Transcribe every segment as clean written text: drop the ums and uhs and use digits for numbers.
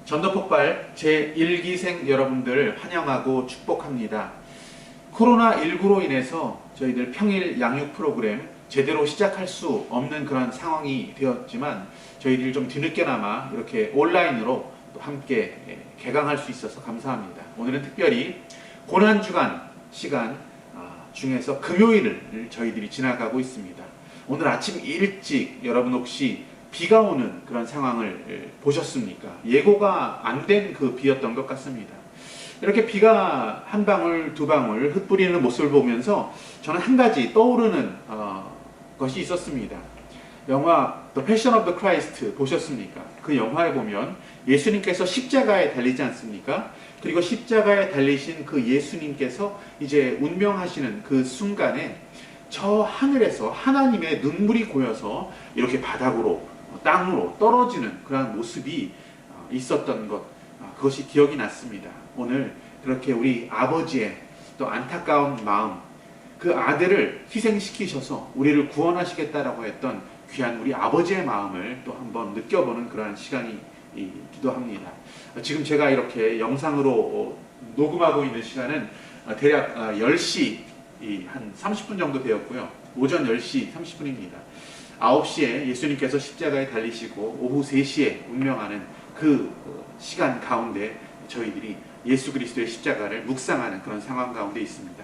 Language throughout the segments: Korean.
전도폭발 제1기생 여러분들 환영하고 축복합니다. 코로나19로 인해서 저희들 평일 양육 프로그램 제대로 시작할 수 없는 그런 상황이 되었지만 저희들이 좀 뒤늦게나마 이렇게 온라인으로 또 함께 개강할 수 있어서 감사합니다. 오늘은 특별히 고난주간 시간 중에서 금요일을 저희들이 지나가고 있습니다. 오늘 아침 일찍 여러분 혹시 비가 오는 그런 상황을 보셨습니까? 예고가 안 된 그 비였던 것 같습니다. 이렇게 비가 한 방울 두 방울 흩뿌리는 모습을 보면서 저는 한 가지 떠오르는 것이 있었습니다. 영화 The Passion of the Christ 보셨습니까? 그 영화에 보면 예수님께서 십자가에 달리지 않습니까? 그리고 십자가에 달리신 그 예수님께서 이제 운명하시는 그 순간에 저 하늘에서 하나님의 눈물이 고여서 이렇게 바닥으로 땅으로 떨어지는 그런 모습이 있었던 것, 그것이 기억이 났습니다. 오늘 그렇게 우리 아버지의 또 안타까운 마음, 그 아들을 희생시키셔서 우리를 구원하시겠다라고 했던 귀한 우리 아버지의 마음을 또 한번 느껴보는 그러한 시간이기도 합니다. 지금 제가 이렇게 영상으로 녹음하고 있는 시간은 대략 10시 한 30분 정도 되었고요. 오전 10시 30분입니다. 9시에 예수님께서 십자가에 달리시고 오후 3시에 운명하는 그 시간 가운데 저희들이 예수 그리스도의 십자가를 묵상하는 그런 상황 가운데 있습니다.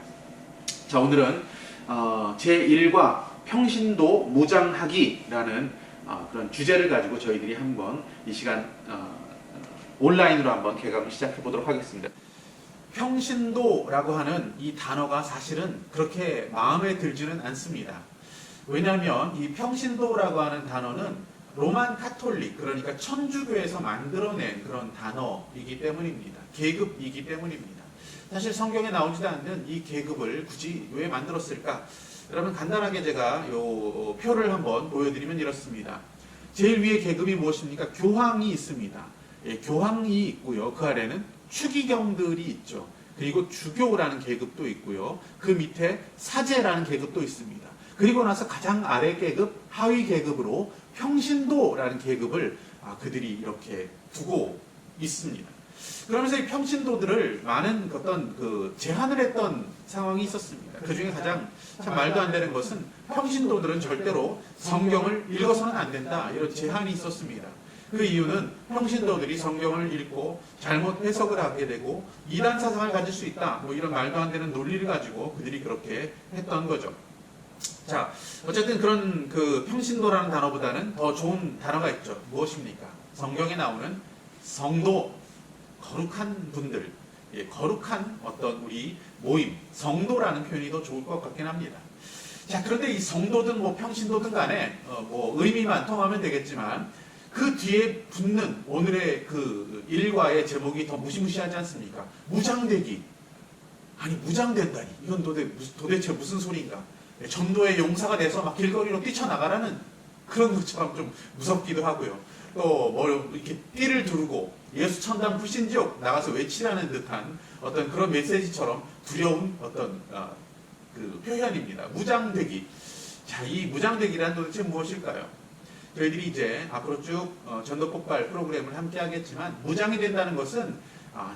자, 오늘은 제1과 평신도 무장하기라는 그런 주제를 가지고 저희들이 한번 이 시간 온라인으로 한번 개강을 시작해 보도록 하겠습니다. 평신도라고 하는 이 단어가 사실은 그렇게 마음에 들지는 않습니다. 왜냐하면 이 평신도라고 하는 단어는 로만 카톨릭, 그러니까 천주교에서 만들어낸 그런 단어이기 때문입니다. 계급이기 때문입니다. 사실 성경에 나오지도 않는 이 계급을 굳이 왜 만들었을까? 여러분 간단하게 제가 요 표를 한번 보여드리면 이렇습니다. 제일 위에 계급이 무엇입니까? 교황이 있습니다. 예, 교황이 있고요. 그 아래는 추기경들이 있죠. 그리고 주교라는 계급도 있고요. 그 밑에 사제라는 계급도 있습니다. 그리고 나서 가장 아래 계급, 하위 계급으로 평신도라는 계급을 그들이 이렇게 두고 있습니다. 그러면서 이 평신도들을 많은 어떤 제한을 했던 상황이 있었습니다. 그 중에 가장 참 말도 안 되는 것은 평신도들은 절대로 성경을 읽어서는 안 된다, 이런 제한이 있었습니다. 그 이유는 평신도들이 성경을 읽고 잘못 해석을 하게 되고 이단 사상을 가질 수 있다, 뭐 이런 말도 안 되는 논리를 가지고 그들이 그렇게 했던 거죠. 자, 어쨌든 그런 그 평신도라는 단어보다는 더 좋은 단어가 있죠. 무엇입니까? 성경에 나오는 성도, 거룩한 분들, 거룩한 어떤 우리 모임, 성도라는 표현이 더 좋을 것 같긴 합니다. 자, 그런데 이 성도든 뭐 평신도든 간에 뭐 의미만 통하면 되겠지만 그 뒤에 붙는 오늘의 그 일과의 제목이 더 무시무시하지 않습니까? 무장되기. 아니, 무장된다니. 이건 도대체 무슨 소리인가? 전도의 용사가 돼서 막 길거리로 뛰쳐나가라는 그런 것처럼 좀 무섭기도 하고요. 또 뭐 이렇게 띠를 두르고 예수 천당 불신지옥 나가서 외치라는 듯한 어떤 그런 메시지처럼 두려운 어떤 그 표현입니다. 무장되기. 자, 이 무장되기란 도대체 무엇일까요? 저희들이 이제 앞으로 쭉 전도폭발 프로그램을 함께 하겠지만 무장이 된다는 것은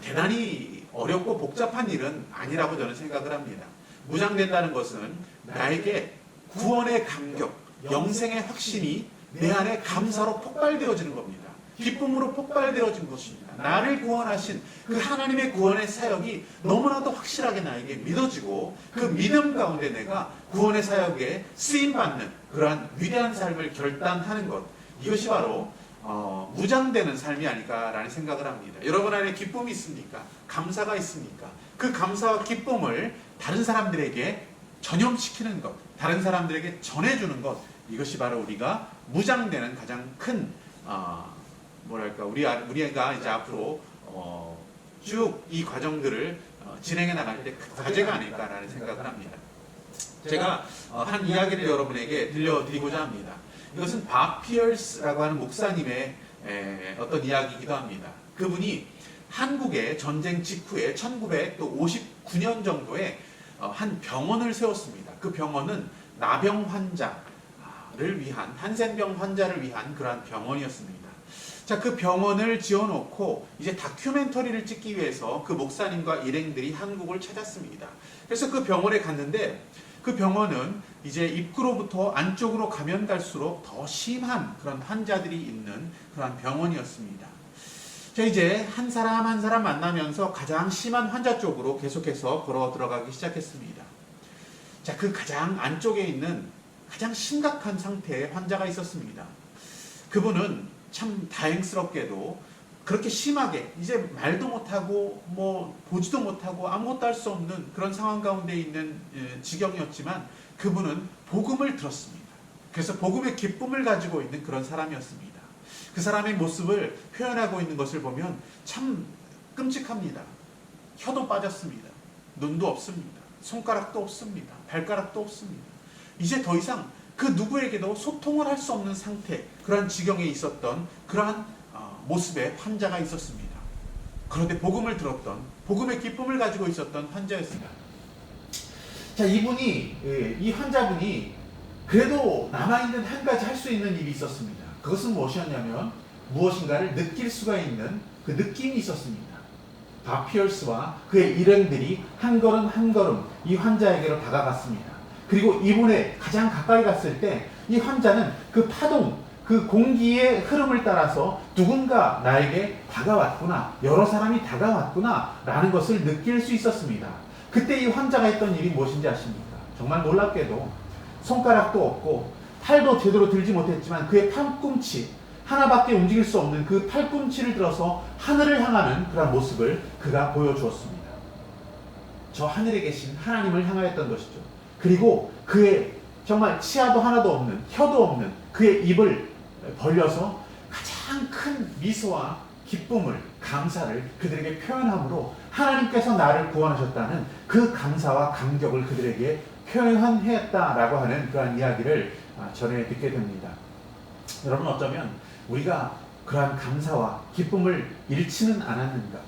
대단히 어렵고 복잡한 일은 아니라고 저는 생각을 합니다. 무장된다는 것은 나에게 구원의 감격, 영생의 확신이 내 안에 감사로 폭발되어지는 겁니다. 기쁨으로 폭발되어진 것입니다. 나를 구원하신 그 하나님의 구원의 사역이 너무나도 확실하게 나에게 믿어지고 그 믿음 가운데 내가 구원의 사역에 쓰임받는 그러한 위대한 삶을 결단하는 것, 이것이 바로 무장되는 삶이 아닐까라는 생각을 합니다. 여러분 안에 기쁨이 있습니까? 감사가 있습니까? 그 감사와 기쁨을 다른 사람들에게 전염시키는 것, 다른 사람들에게 전해주는 것, 이것이 바로 우리가 무장되는 가장 큰 우리가 이제 앞으로 쭉 이 과정들을 진행해 나갈 때 큰 과제가 아닐까라는 생각을 합니다. 제가 한 이야기를 여러분에게 들려드리고자 합니다. 이것은 밥 피어스라고 하는 목사님의 어떤 이야기이기도 합니다. 그분이 한국의 전쟁 직후에 1959년 정도에 한 병원을 세웠습니다. 그 병원은 나병 환자를 위한, 한센병 환자를 위한 그러한 병원이었습니다. 자, 그 병원을 지어놓고 이제 다큐멘터리를 찍기 위해서 그 목사님과 일행들이 한국을 찾았습니다. 그래서 그 병원에 갔는데 그 병원은 이제 입구로부터 안쪽으로 가면 갈수록 더 심한 그런 환자들이 있는 그런 병원이었습니다. 자, 이제 한 사람 한 사람 만나면서 가장 심한 환자 쪽으로 계속해서 걸어 들어가기 시작했습니다. 자, 그 가장 안쪽에 있는 가장 심각한 상태의 환자가 있었습니다. 그분은 참 다행스럽게도 그렇게 심하게 이제 말도 못하고 뭐 보지도 못하고 아무것도 할 수 없는 그런 상황 가운데 있는 지경이었지만 그분은 복음을 들었습니다. 그래서 복음의 기쁨을 가지고 있는 그런 사람이었습니다. 그 사람의 모습을 표현하고 있는 것을 보면 참 끔찍합니다. 혀도 빠졌습니다. 눈도 없습니다. 손가락도 없습니다. 발가락도 없습니다. 이제 더 이상 그 누구에게도 소통을 할 수 없는 상태, 그러한 지경에 있었던 그러한 모습의 환자가 있었습니다. 그런데 복음을 들었던, 복음의 기쁨을 가지고 있었던 환자였습니다. 자, 이 환자분이 그래도 남아있는 한 가지 할 수 있는 일이 있었습니다. 그것은 무엇이었냐면 무엇인가를 느낄 수가 있는 그 느낌이 있었습니다. 바피얼스와 그의 일행들이 한 걸음 한 걸음 이 환자에게로 다가갔습니다. 그리고 이분에 가장 가까이 갔을 때 이 환자는 그 파동, 그 공기의 흐름을 따라서 누군가 나에게 다가왔구나, 여러 사람이 다가왔구나 라는 것을 느낄 수 있었습니다. 그때 이 환자가 했던 일이 무엇인지 아십니까? 정말 놀랍게도 손가락도 없고 팔도 제대로 들지 못했지만 그의 팔꿈치 하나밖에 움직일 수 없는 그 팔꿈치를 들어서 하늘을 향하는 그런 모습을 그가 보여주었습니다. 저 하늘에 계신 하나님을 향하였던 것이죠. 그리고 그의 정말 치아도 하나도 없는, 혀도 없는 그의 입을 벌려서 가장 큰 미소와 기쁨을, 감사를 그들에게 표현함으로 하나님께서 나를 구원하셨다는 그 감사와 감격을 그들에게 표현했다라고 하는 그러한 이야기를 전해 듣게 됩니다. 여러분, 어쩌면 우리가 그러한 감사와 기쁨을 잃지는 않았는가?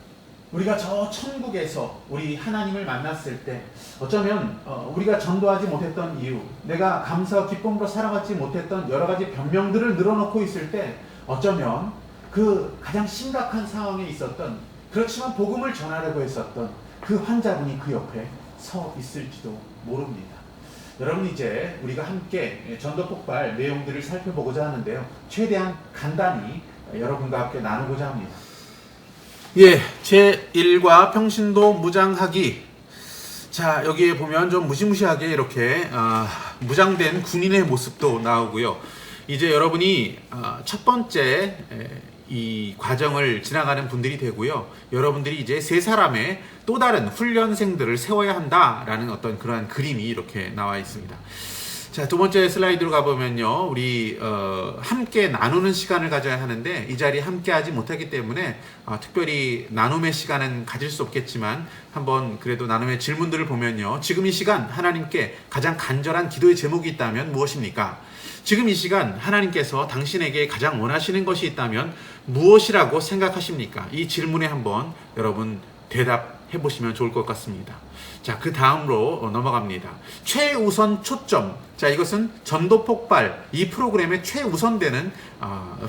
우리가 저 천국에서 우리 하나님을 만났을 때 어쩌면 우리가 전도하지 못했던 이유, 내가 감사와 기쁨으로 살아가지 못했던 여러 가지 변명들을 늘어놓고 있을 때 어쩌면 그 가장 심각한 상황에 있었던, 그렇지만 복음을 전하려고 했었던 그 환자분이 그 옆에 서 있을지도 모릅니다. 여러분, 이제 우리가 함께 전도 폭발 내용들을 살펴보고자 하는데요. 최대한 간단히 여러분과 함께 나누고자 합니다. 예, 제1과 평신도 무장하기. 자, 여기에 보면 좀 무시무시하게 이렇게 무장된 군인의 모습도 나오고요. 이제 여러분이 첫 번째 이 과정을 지나가는 분들이 되고요. 여러분들이 이제 세 사람의 또 다른 훈련생들을 세워야 한다라는 어떤 그러한 그림이 이렇게 나와 있습니다. 자, 두 번째 슬라이드로 가보면요. 우리 함께 나누는 시간을 가져야 하는데 이 자리에 함께 하지 못하기 때문에 특별히 나눔의 시간은 가질 수 없겠지만 한번 그래도 나눔의 질문들을 보면요. 지금 이 시간 하나님께 가장 간절한 기도의 제목이 있다면 무엇입니까? 지금 이 시간 하나님께서 당신에게 가장 원하시는 것이 있다면 무엇이라고 생각하십니까? 이 질문에 한번 여러분 대답해 보시면 좋을 것 같습니다. 자, 그 다음으로 넘어갑니다. 최우선 초점. 자, 이것은 전도 폭발 이 프로그램의 최우선되는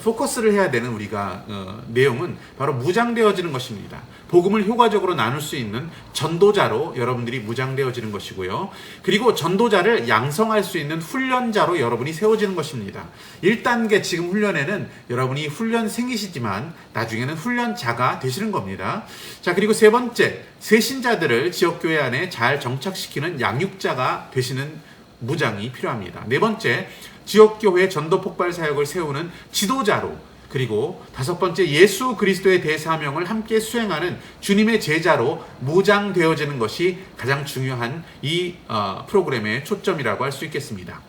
포커스를 해야 되는 우리가 내용은 바로 무장되어지는 것입니다. 복음을 효과적으로 나눌 수 있는 전도자로 여러분들이 무장되어지는 것이고요. 그리고 전도자를 양성할 수 있는 훈련자로 여러분이 세워지는 것입니다. 1단계 지금 훈련에는 여러분이 훈련생이시지만 나중에는 훈련자가 되시는 겁니다. 자, 그리고 세 번째, 새신자들을 지역교회 안에 잘 정착시키는 양육자가 되시는 무장이 필요합니다. 네 번째, 지역교회 전도폭발 사역을 세우는 지도자로, 그리고 다섯 번째, 예수 그리스도의 대사명을 함께 수행하는 주님의 제자로 무장되어지는 것이 가장 중요한 이 프로그램의 초점이라고 할 수 있겠습니다.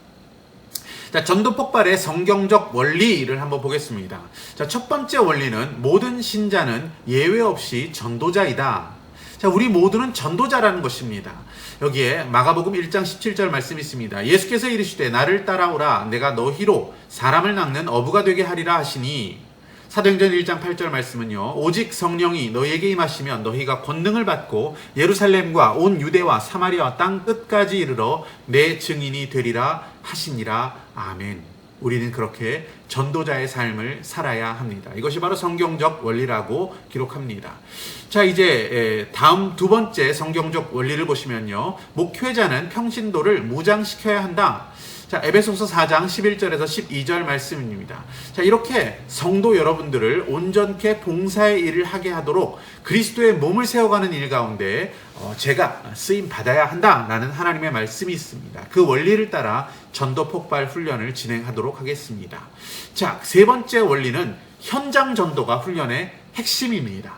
자, 전도폭발의 성경적 원리를 한번 보겠습니다. 자, 첫 번째 원리는 모든 신자는 예외 없이 전도자이다. 자, 우리 모두는 전도자라는 것입니다. 여기에 마가복음 1장 17절 말씀이 있습니다. 예수께서 이르시되 나를 따라오라 내가 너희로 사람을 낚는 어부가 되게 하리라 하시니, 사도행전 1장 8절 말씀은요. 오직 성령이 너희에게 임하시면 너희가 권능을 받고 예루살렘과 온 유대와 사마리아 땅 끝까지 이르러 내 증인이 되리라 하시니라. 아멘. 우리는 그렇게 전도자의 삶을 살아야 합니다. 이것이 바로 성경적 원리라고 기록합니다. 자, 이제 다음 두 번째 성경적 원리를 보시면요. 목회자는 평신도를 무장시켜야 한다. 자, 에베소서 4장 11절에서 12절 말씀입니다. 자, 이렇게 성도 여러분들을 온전케 봉사의 일을 하게 하도록 그리스도의 몸을 세워가는 일 가운데 제가 쓰임 받아야 한다라는 하나님의 말씀이 있습니다. 그 원리를 따라 전도 폭발 훈련을 진행하도록 하겠습니다. 자, 세 번째 원리는 현장 전도가 훈련의 핵심입니다.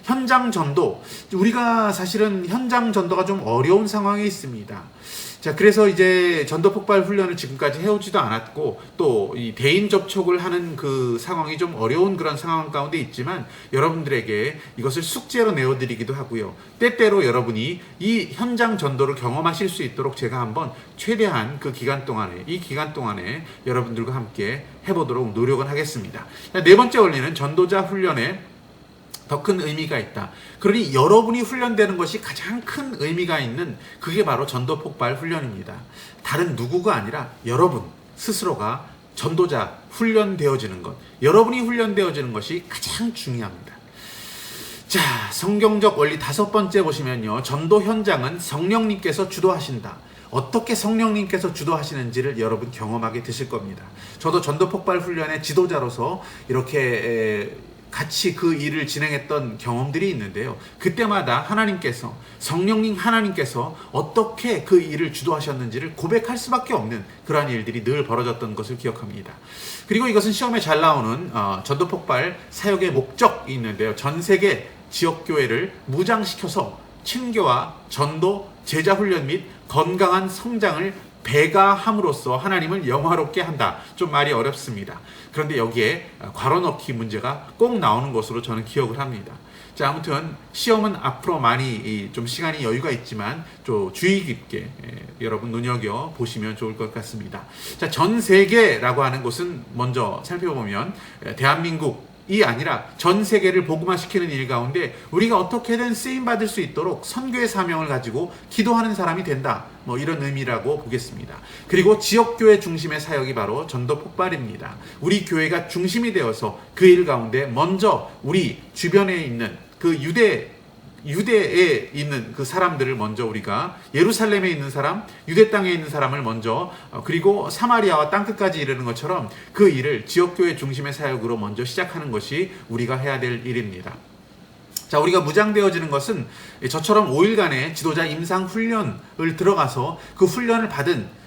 현장 전도, 우리가 사실은 현장 전도가 좀 어려운 상황에 있습니다. 자, 그래서 이제 전도 폭발 훈련을 지금까지 해오지도 않았고, 또 이 대인 접촉을 하는 그 상황이 좀 어려운 그런 상황 가운데 있지만, 여러분들에게 이것을 숙제로 내어드리기도 하고요. 때때로 여러분이 이 현장 전도를 경험하실 수 있도록 제가 한번 최대한 그 기간 동안에, 이 기간 동안에 여러분들과 함께 해보도록 노력은 하겠습니다. 자, 네 번째 원리는 전도자 훈련에 더 큰 의미가 있다. 그러니 여러분이 훈련되는 것이 가장 큰 의미가 있는 그게 바로 전도 폭발 훈련입니다. 다른 누구가 아니라 여러분 스스로가 전도자 훈련되어지는 것, 여러분이 훈련되어지는 것이 가장 중요합니다. 자, 성경적 원리 다섯 번째 보시면요. 전도 현장은 성령님께서 주도하신다. 어떻게 성령님께서 주도하시는지를 여러분 경험하게 되실 겁니다. 저도 전도 폭발 훈련의 지도자로서 이렇게 같이 그 일을 진행했던 경험들이 있는데요. 그때마다 하나님께서, 성령님 하나님께서 어떻게 그 일을 주도하셨는지를 고백할 수밖에 없는 그러한 일들이 늘 벌어졌던 것을 기억합니다. 그리고 이것은 시험에 잘 나오는 전도 폭발 사역의 목적이 있는데요. 전 세계 지역교회를 무장시켜서 친교와 전도, 제자훈련 및 건강한 성장을 배가함으로써 하나님을 영화롭게 한다. 좀 말이 어렵습니다. 그런데 여기에 괄호 넣기 문제가 꼭 나오는 것으로 저는 기억을 합니다. 자, 아무튼 시험은 앞으로 많이 좀 시간이 여유가 있지만 좀 주의 깊게 여러분 눈여겨 보시면 좋을 것 같습니다. 자, 전 세계라고 하는 곳은 먼저 살펴보면 대한민국이 아니라 전 세계를 복음화시키는 일 가운데 우리가 어떻게든 쓰임받을 수 있도록 선교의 사명을 가지고 기도하는 사람이 된다. 뭐 이런 의미라고 보겠습니다. 그리고 지역교회 중심의 사역이 바로 전도 폭발입니다. 우리 교회가 중심이 되어서 그 일 가운데 먼저 우리 주변에 있는 그 유대에 있는 그 사람들을 먼저 우리가 예루살렘에 있는 사람, 유대 땅에 있는 사람을 먼저 그리고 사마리아와 땅끝까지 이르는 것처럼 그 일을 지역교회 중심의 사역으로 먼저 시작하는 것이 우리가 해야 될 일입니다. 자, 우리가 무장되어지는 것은 저처럼 5일간의 지도자 임상 훈련을 들어가서 그 훈련을 받은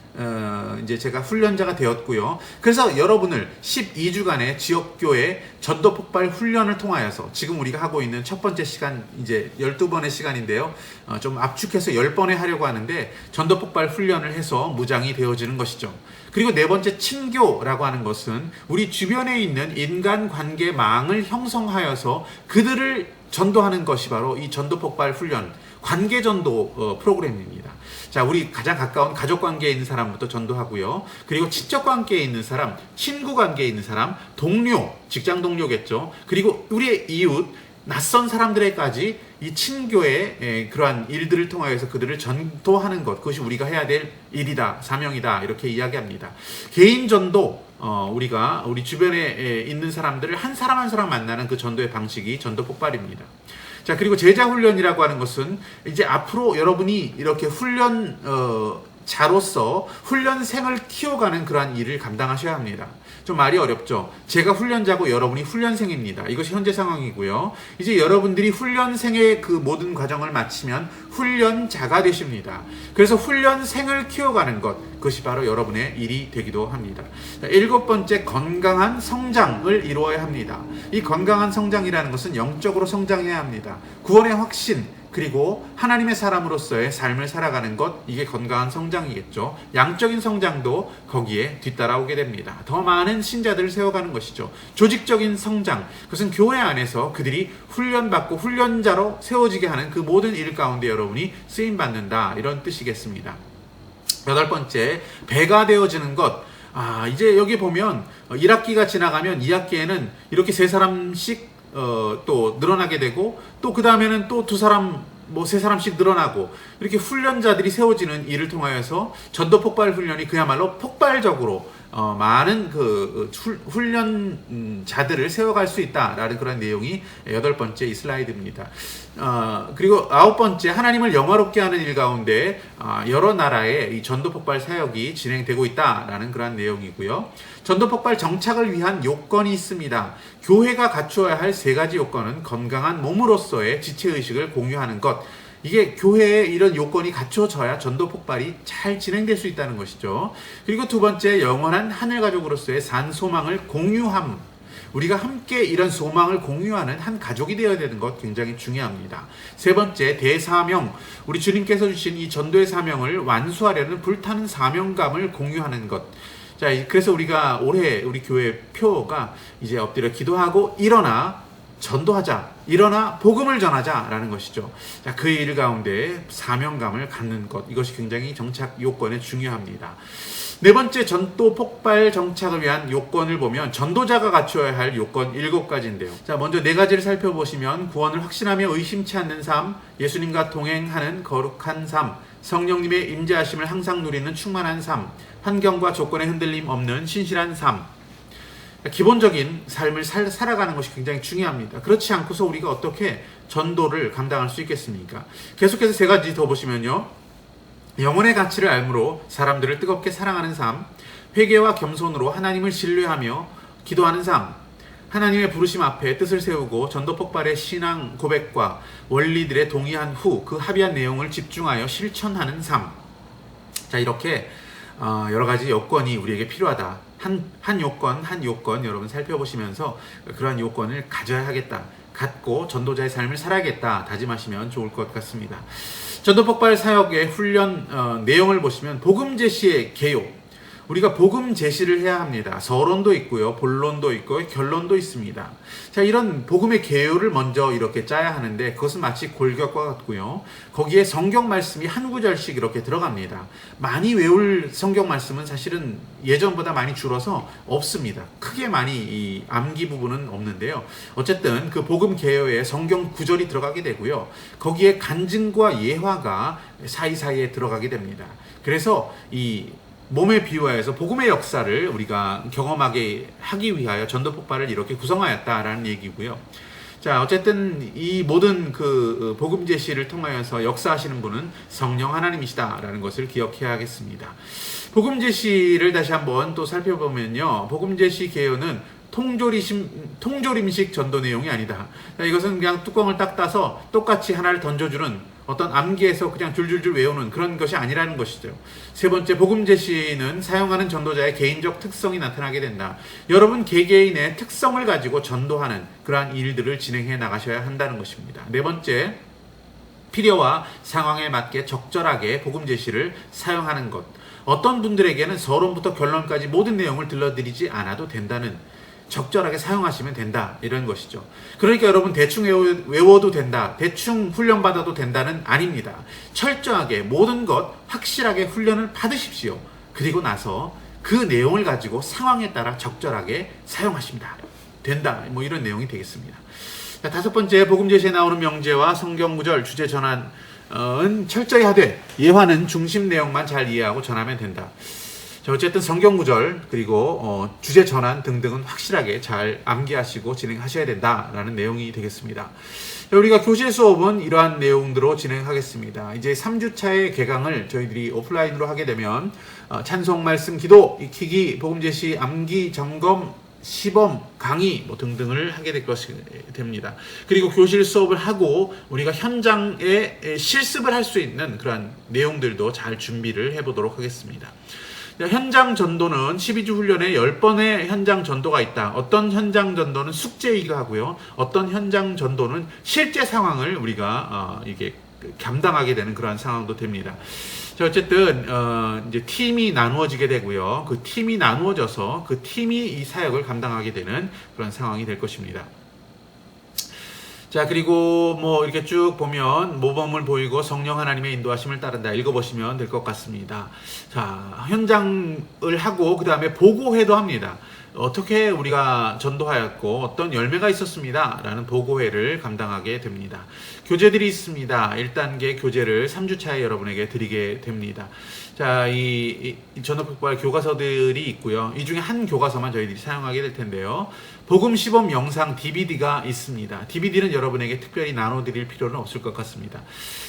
이제 제가 훈련자가 되었고요. 그래서 여러분을 12주간의 지역교회 전도 폭발 훈련을 통하여서 지금 우리가 하고 있는 첫 번째 시간 이제 12번의 시간인데요. 좀 압축해서 10번에 하려고 하는데 전도 폭발 훈련을 해서 무장이 되어지는 것이죠. 그리고 네 번째 친교라고 하는 것은 우리 주변에 있는 인간관계망을 형성하여서 그들을 전도하는 것이 바로 이 전도 폭발 훈련, 관계전도 프로그램입니다. 자, 우리 가장 가까운 가족관계에 있는 사람부터 전도하고요. 그리고 친척관계에 있는 사람, 친구관계에 있는 사람, 동료, 직장 동료겠죠. 그리고 우리의 이웃, 낯선 사람들에까지 이 친교의 그러한 일들을 통하여서 그들을 전도하는 것, 그것이 우리가 해야 될 일이다, 사명이다, 이렇게 이야기합니다. 개인 전도, 우리가 우리 주변에 있는 사람들을 한 사람 한 사람 만나는 그 전도의 방식이 전도 폭발입니다. 자, 그리고 제자 훈련이라고 하는 것은 이제 앞으로 여러분이 이렇게 자로서 훈련생을 키워가는 그러한 일을 감당하셔야 합니다. 좀 말이 어렵죠. 제가 훈련자고 여러분이 훈련생입니다. 이것이 현재 상황이고요. 이제 여러분들이 훈련생의 그 모든 과정을 마치면 훈련자가 되십니다. 그래서 훈련생을 키워가는 것, 그것이 바로 여러분의 일이 되기도 합니다. 자, 7번째, 건강한 성장을 이루어야 합니다. 이 건강한 성장이라는 것은 영적으로 성장해야 합니다. 구원의 확신, 그리고 하나님의 사람으로서의 삶을 살아가는 것, 이게 건강한 성장이겠죠. 양적인 성장도 거기에 뒤따라오게 됩니다. 더 많은 신자들을 세워가는 것이죠. 조직적인 성장, 그것은 교회 안에서 그들이 훈련받고 훈련자로 세워지게 하는 그 모든 일 가운데 여러분이 쓰임받는다, 이런 뜻이겠습니다. 8번째, 배가 되어지는 것. 이제 여기 보면 1학기가 지나가면 2학기에는 이렇게 3사람씩 또 늘어나게 되고, 또 그 다음에는 또 2사람, 3사람씩 늘어나고, 이렇게 훈련자들이 세워지는 일을 통하여서 전도 폭발 훈련이 그야말로 폭발적으로 많은 그 훈련자들을 세워갈 수 있다라는 그런 내용이 8번째 이 슬라이드입니다. 그리고 9번째, 하나님을 영화롭게 하는 일 가운데 여러 나라의 이 전도 폭발 사역이 진행되고 있다라는 그런 내용이고요. 전도 폭발 정착을 위한 요건이 있습니다. 교회가 갖추어야 할 3가지 요건은 건강한 몸으로서의 지체의식을 공유하는 것. 이게 교회에 이런 요건이 갖춰져야 전도 폭발이 잘 진행될 수 있다는 것이죠. 그리고 2번째, 영원한 하늘가족으로서의 산 소망을 공유함. 우리가 함께 이런 소망을 공유하는 한 가족이 되어야 되는 것 굉장히 중요합니다. 3번째, 대사명. 우리 주님께서 주신 이 전도의 사명을 완수하려는 불타는 사명감을 공유하는 것. 자, 그래서 우리가 올해 우리 교회 표가 이제 엎드려 기도하고 일어나 전도하자, 일어나 복음을 전하자라는 것이죠. 자, 그 일 가운데 사명감을 갖는 것, 이것이 굉장히 정착 요건에 중요합니다. 4번째, 전도 폭발 정착을 위한 요건을 보면 전도자가 갖추어야 할 요건 7가지인데요. 자, 먼저 4가지를 살펴보시면 구원을 확신하며 의심치 않는 삶, 예수님과 동행하는 거룩한 삶, 성령님의 임재하심을 항상 누리는 충만한 삶, 환경과 조건에 흔들림 없는 신실한 삶. 기본적인 삶을 살아가는 것이 굉장히 중요합니다. 그렇지 않고서 우리가 어떻게 전도를 감당할 수 있겠습니까? 계속해서 3가지 더 보시면요. 영혼의 가치를 알므로 사람들을 뜨겁게 사랑하는 삶, 회개와 겸손으로 하나님을 신뢰하며 기도하는 삶, 하나님의 부르심 앞에 뜻을 세우고 전도 폭발의 신앙 고백과 원리들에 동의한 후 그 합의한 내용을 집중하여 실천하는 삶. 자, 이렇게 여러 가지 요건이 우리에게 필요하다. 한 요건 여러분 살펴보시면서 그러한 요건을 가져야 하겠다. 갖고 전도자의 삶을 살아야겠다. 다짐하시면 좋을 것 같습니다. 전도 폭발 사역의 훈련 내용을 보시면 복음 제시의 개요. 우리가 복음 제시를 해야 합니다. 서론도 있고요. 본론도 있고 결론도 있습니다. 자, 이런 복음의 개요를 먼저 이렇게 짜야 하는데 그것은 마치 골격과 같고요. 거기에 성경 말씀이 한 구절씩 이렇게 들어갑니다. 많이 외울 성경 말씀은 사실은 예전보다 많이 줄어서 없습니다. 크게 많이 이 암기 부분은 없는데요. 어쨌든 그 복음 개요에 성경 구절이 들어가게 되고요. 거기에 간증과 예화가 사이사이에 들어가게 됩니다. 그래서 이 몸에 비유하여서 복음의 역사를 우리가 경험하게 하기 위하여 전도 폭발을 이렇게 구성하였다라는 얘기고요. 자, 어쨌든 이 모든 그 복음 제시를 통하여서 역사하시는 분은 성령 하나님이시다라는 것을 기억해야겠습니다. 복음 제시를 다시 한번 또 살펴보면요. 복음 제시 개요는 통조림식 전도 내용이 아니다. 자, 이것은 그냥 뚜껑을 딱 따서 똑같이 하나를 던져주는 어떤 암기에서 그냥 줄줄줄 외우는 그런 것이 아니라는 것이죠. 3번째, 복음 제시는 사용하는 전도자의 개인적 특성이 나타나게 된다. 여러분 개개인의 특성을 가지고 전도하는 그러한 일들을 진행해 나가셔야 한다는 것입니다. 4번째, 필요와 상황에 맞게 적절하게 복음 제시를 사용하는 것. 어떤 분들에게는 서론부터 결론까지 모든 내용을 들려드리지 않아도 된다는, 적절하게 사용하시면 된다, 이런 것이죠. 그러니까 여러분 대충 외워도 된다, 대충 훈련받아도 된다는 아닙니다. 철저하게 모든 것 확실하게 훈련을 받으십시오. 그리고 나서 그 내용을 가지고 상황에 따라 적절하게 사용하십니다. 된다, 뭐 이런 내용이 되겠습니다. 자, 5번째, 복음 제시에 나오는 명제와 성경 구절, 주제 전환은 철저히 하되 예화는 중심 내용만 잘 이해하고 전하면 된다. 자, 어쨌든 성경 구절 그리고 주제 전환 등등은 확실하게 잘 암기하시고 진행하셔야 된다라는 내용이 되겠습니다. 자, 우리가 교실 수업은 이러한 내용들로 진행하겠습니다. 이제 3주차의 개강을 저희들이 오프라인으로 하게 되면 찬송, 말씀, 기도, 익히기, 복음 제시, 암기, 점검, 시범, 강의 뭐 등등을 하게 될 것이 됩니다. 그리고 교실 수업을 하고 우리가 현장에 실습을 할 수 있는 그런 내용들도 잘 준비를 해보도록 하겠습니다. 현장 전도는 12주 훈련에 10번의 현장 전도가 있다. 어떤 현장 전도는 숙제이기도 하고요. 어떤 현장 전도는 실제 상황을 우리가 이게 감당하게 되는 그런 상황도 됩니다. 자, 어쨌든 이제 팀이 나누어지게 되고요. 그 팀이 나누어져서 그 팀이 이 사역을 감당하게 되는 그런 상황이 될 것입니다. 자, 그리고 뭐 이렇게 쭉 보면 모범을 보이고 성령 하나님의 인도하심을 따른다. 읽어보시면 될 것 같습니다. 자, 현장을 하고 그 다음에 보고회도 합니다. 어떻게 우리가 전도하였고 어떤 열매가 있었습니다. 라는 보고회를 감당하게 됩니다. 교재들이 있습니다. 1단계 교재를 3주차에 여러분에게 드리게 됩니다. 자, 이 전도폭발 교과서들이 있고요. 이 중에 한 교과서만 저희들이 사용하게 될 텐데요. 복음 시범 영상 DVD가 있습니다. DVD는 여러분에게 특별히 나눠드릴 필요는 없을 것 같습니다.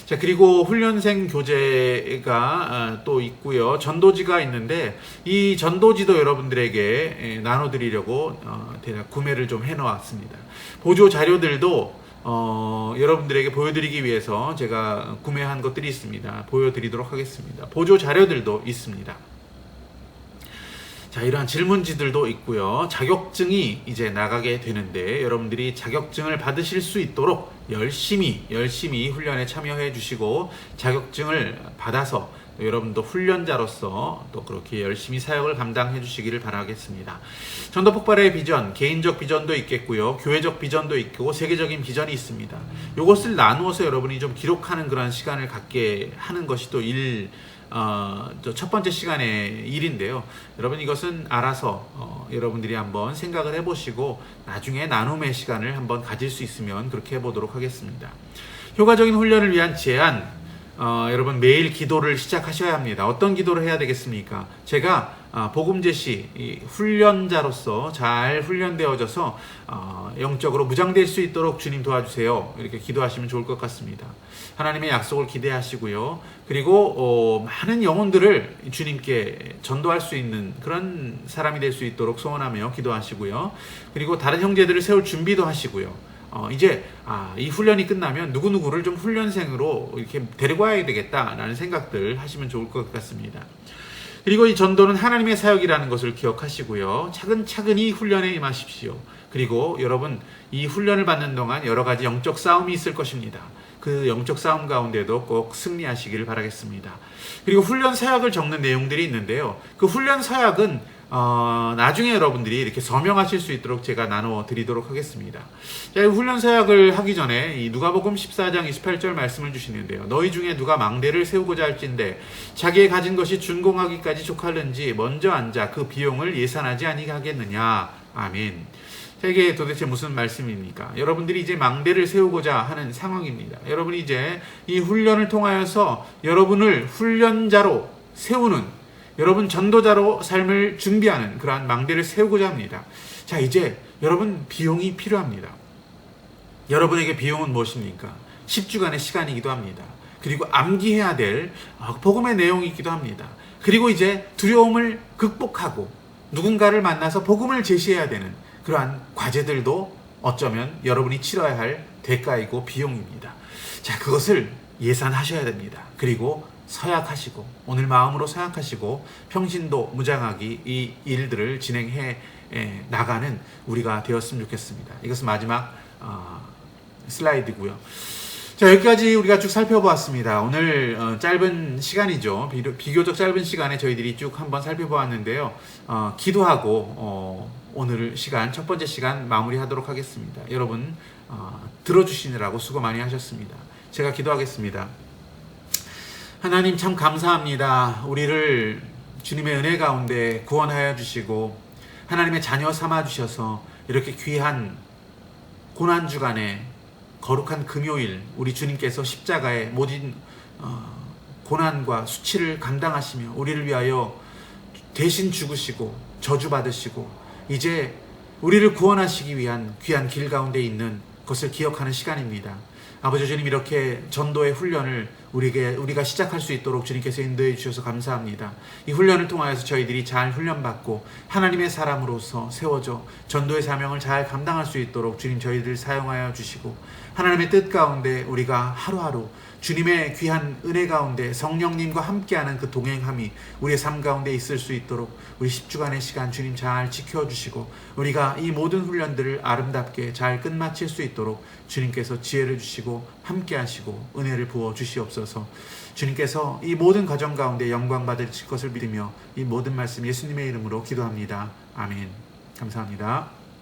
자, 그리고 훈련생 교재가 또 있고요. 전도지가 있는데 이 전도지도 여러분들에게 나눠드리려고 대략 구매를 좀 해놓았습니다. 보조 자료들도 여러분들에게 보여드리기 위해서 제가 구매한 것들이 있습니다. 보여드리도록 하겠습니다. 보조 자료들도 있습니다. 자, 이러한 질문지들도 있고요. 자격증이 이제 나가게 되는데 여러분들이 자격증을 받으실 수 있도록 열심히 훈련에 참여해 주시고 자격증을 받아서 여러분도 훈련자로서 또 그렇게 열심히 사역을 감당해 주시기를 바라겠습니다. 전도폭발의 비전, 개인적 비전도 있겠고요. 교회적 비전도 있고 세계적인 비전이 있습니다. 이것을 나누어서 여러분이 좀 기록하는 그런 시간을 갖게 하는 것이 또 첫 번째 시간의 일인데요. 여러분 이것은 알아서 여러분들이 한번 생각을 해보시고 나중에 나눔의 시간을 한번 가질 수 있으면 그렇게 해보도록 하겠습니다. 효과적인 훈련을 위한 제안, 여러분 매일 기도를 시작하셔야 합니다. 어떤 기도를 해야 되겠습니까? 제가 복음 제시 훈련자로서 잘 훈련되어져서 영적으로 무장될 수 있도록 주님 도와주세요. 이렇게 기도하시면 좋을 것 같습니다. 하나님의 약속을 기대하시고요. 그리고 많은 영혼들을 주님께 전도할 수 있는 그런 사람이 될 수 있도록 소원하며 기도하시고요. 그리고 다른 형제들을 세울 준비도 하시고요. 이제 이 훈련이 끝나면 누구누구를 좀 훈련생으로 이렇게 데리고 와야 되겠다라는 생각들 하시면 좋을 것 같습니다. 그리고 이 전도는 하나님의 사역이라는 것을 기억하시고요. 차근차근히 훈련에 임하십시오. 그리고 여러분 이 훈련을 받는 동안 여러 가지 영적 싸움이 있을 것입니다. 그 영적 싸움 가운데도 꼭 승리하시기를 바라겠습니다. 그리고 훈련 서약을 적는 내용들이 있는데요. 그 훈련 서약은 나중에 여러분들이 이렇게 서명하실 수 있도록 제가 나눠 드리도록 하겠습니다. 자, 훈련 서약을 하기 전에 이 누가복음 14장 28절 말씀을 주시는데요. 너희 중에 누가 망대를 세우고자 할진대 자기의 가진 것이 준공하기까지 족할는지 먼저 앉아 그 비용을 예산하지 아니하겠느냐. 아멘. 자, 이게 도대체 무슨 말씀입니까? 여러분들이 이제 망대를 세우고자 하는 상황입니다. 여러분이 이제 이 훈련을 통하여서 여러분을 훈련자로 세우는, 여러분 전도자로 삶을 준비하는 그러한 망대를 세우고자 합니다. 자, 이제 여러분 비용이 필요합니다. 여러분에게 비용은 무엇입니까? 10주간의 시간이기도 합니다. 그리고 암기해야 될 복음의 내용이기도 합니다. 그리고 이제 두려움을 극복하고 누군가를 만나서 복음을 제시해야 되는 그러한 과제들도 어쩌면 여러분이 치러야 할 대가이고 비용입니다. 자, 그것을 예산하셔야 됩니다. 그리고 서약하시고 오늘 마음으로 서약하시고 평신도 무장하기 이 일들을 진행해 나가는 우리가 되었으면 좋겠습니다. 이것은 마지막 슬라이드고요. 자, 여기까지 우리가 쭉 살펴보았습니다. 오늘 짧은 시간이죠. 비교적 짧은 시간에 저희들이 쭉 한번 살펴보았는데요. 기도하고 오늘 시간, 첫 번째 시간 마무리하도록 하겠습니다. 여러분 들어주시느라고 수고 많이 하셨습니다. 제가 기도하겠습니다. 하나님 참 감사합니다. 우리를 주님의 은혜 가운데 구원하여 주시고 하나님의 자녀 삼아 주셔서 이렇게 귀한 고난주간에 거룩한 금요일 우리 주님께서 십자가의 모든 고난과 수치를 감당하시며 우리를 위하여 대신 죽으시고 저주받으시고 이제 우리를 구원하시기 위한 귀한 길 가운데 있는 것을 기억하는 시간입니다. 아버지 주님, 이렇게 전도의 훈련을 우리가 시작할 수 있도록 주님께서 인도해 주셔서 감사합니다. 이 훈련을 통하여서 저희들이 잘 훈련받고 하나님의 사람으로서 세워져 전도의 사명을 잘 감당할 수 있도록 주님 저희들 사용하여 주시고 하나님의 뜻 가운데 우리가 하루하루 주님의 귀한 은혜 가운데 성령님과 함께하는 그 동행함이 우리의 삶 가운데 있을 수 있도록 우리 10주간의 시간 주님 잘 지켜주시고 우리가 이 모든 훈련들을 아름답게 잘 끝마칠 수 있도록 주님께서 지혜를 주시고 함께하시고 은혜를 부어 주시옵소서. 주님께서 이 모든 과정 가운데 영광 받으실 것을 믿으며 이 모든 말씀 예수님의 이름으로 기도합니다. 아멘. 감사합니다.